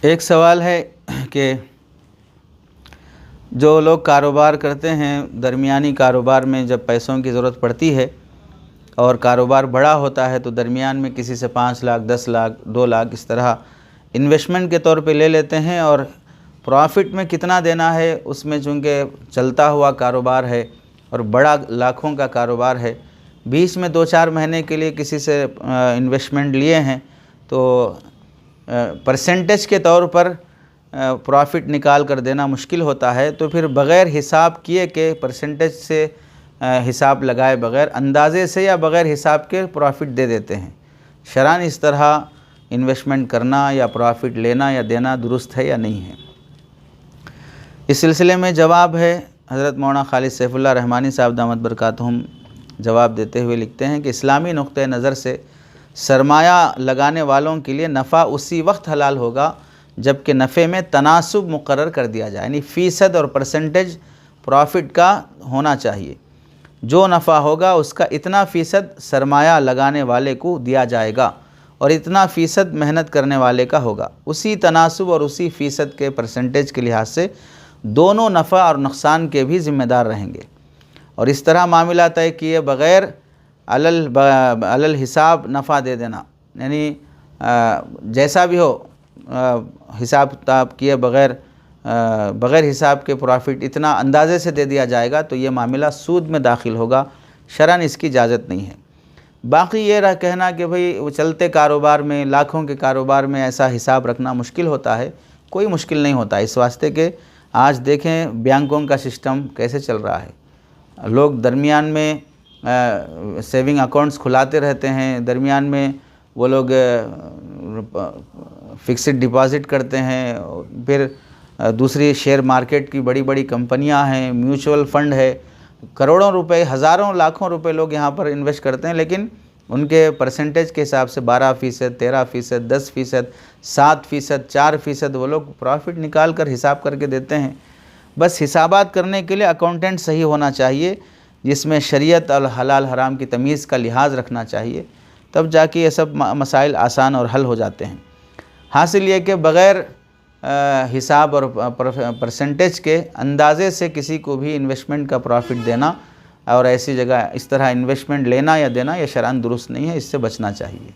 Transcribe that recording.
ایک سوال ہے کہ جو لوگ کاروبار کرتے ہیں، درمیانی کاروبار میں جب پیسوں کی ضرورت پڑتی ہے اور کاروبار بڑا ہوتا ہے تو درمیان میں کسی سے 5 لاکھ 10 لاکھ 2 لاکھ اس طرح انویسٹمنٹ کے طور پہ لے لیتے ہیں، اور پروفٹ میں کتنا دینا ہے اس میں چونکہ چلتا ہوا کاروبار ہے اور بڑا لاکھوں کا کاروبار ہے، بیچ میں 2-4 مہینے کے لیے کسی سے انویسٹمنٹ لیے ہیں تو پرسنٹیج کے طور پر پروفٹ نکال کر دینا مشکل ہوتا ہے، تو پھر بغیر حساب کیے کہ پرسنٹیج سے حساب لگائے بغیر اندازے سے یا بغیر حساب کے پروفٹ دے دیتے ہیں۔ شرعاً اس طرح انویسٹمنٹ کرنا یا پروفٹ لینا یا دینا درست ہے یا نہیں ہے؟ اس سلسلے میں جواب ہے، حضرت مولانا خالد سیف اللہ رحمانی صاحب دامت برکاتہم جواب دیتے ہوئے لکھتے ہیں کہ اسلامی نقطہ نظر سے سرمایہ لگانے والوں کے لیے نفع اسی وقت حلال ہوگا جب کہ نفع میں تناسب مقرر کر دیا جائے، یعنی فیصد اور پرسنٹیج پروفٹ کا ہونا چاہیے۔ جو نفع ہوگا اس کا اتنا فیصد سرمایہ لگانے والے کو دیا جائے گا اور اتنا فیصد محنت کرنے والے کا ہوگا۔ اسی تناسب اور اسی فیصد کے پرسنٹیج کے لحاظ سے دونوں نفع اور نقصان کے بھی ذمہ دار رہیں گے، اور اس طرح معاملہ طے کیے بغیر علل حساب نفع دے دینا، یعنی جیسا بھی ہو حساب کتاب کیے بغیر حساب کے پروفٹ اتنا اندازے سے دے دیا جائے گا تو یہ معاملہ سود میں داخل ہوگا، شرعاً اس کی اجازت نہیں ہے۔ باقی یہ کہنا کہ بھئی وہ چلتے کاروبار میں لاکھوں کے کاروبار میں ایسا حساب رکھنا مشکل ہوتا ہے، کوئی مشکل نہیں ہوتا، اس واسطے کہ آج دیکھیں بینکوں کا سسٹم کیسے چل رہا ہے، لوگ درمیان میں سیونگ اکاؤنٹس کھلاتے رہتے ہیں، درمیان میں وہ لوگ فکسڈ ڈپازٹ کرتے ہیں، پھر دوسری شیئر مارکیٹ کی بڑی بڑی کمپنیاں ہیں، میوچول فنڈ ہے، کروڑوں روپے ہزاروں لاکھوں روپے لوگ یہاں پر انویسٹ کرتے ہیں، لیکن ان کے پرسنٹیج کے حساب سے 12%، 13%، 10%، 7%، 4% وہ لوگ پروفٹ نکال کر حساب کر کے دیتے ہیں۔ بس حسابات کرنے کے لیے اکاؤنٹنٹ صحیح ہونا چاہیے، جس میں شریعت اور حلال حرام کی تمیز کا لحاظ رکھنا چاہیے، تب جا کے یہ سب مسائل آسان اور حل ہو جاتے ہیں۔ حاصل یہ کہ بغیر حساب اور پرسنٹیج کے اندازے سے کسی کو بھی انویسٹمنٹ کا پروفٹ دینا اور ایسی جگہ اس طرح انویسٹمنٹ لینا یا دینا یہ شرعاً درست نہیں ہے، اس سے بچنا چاہیے۔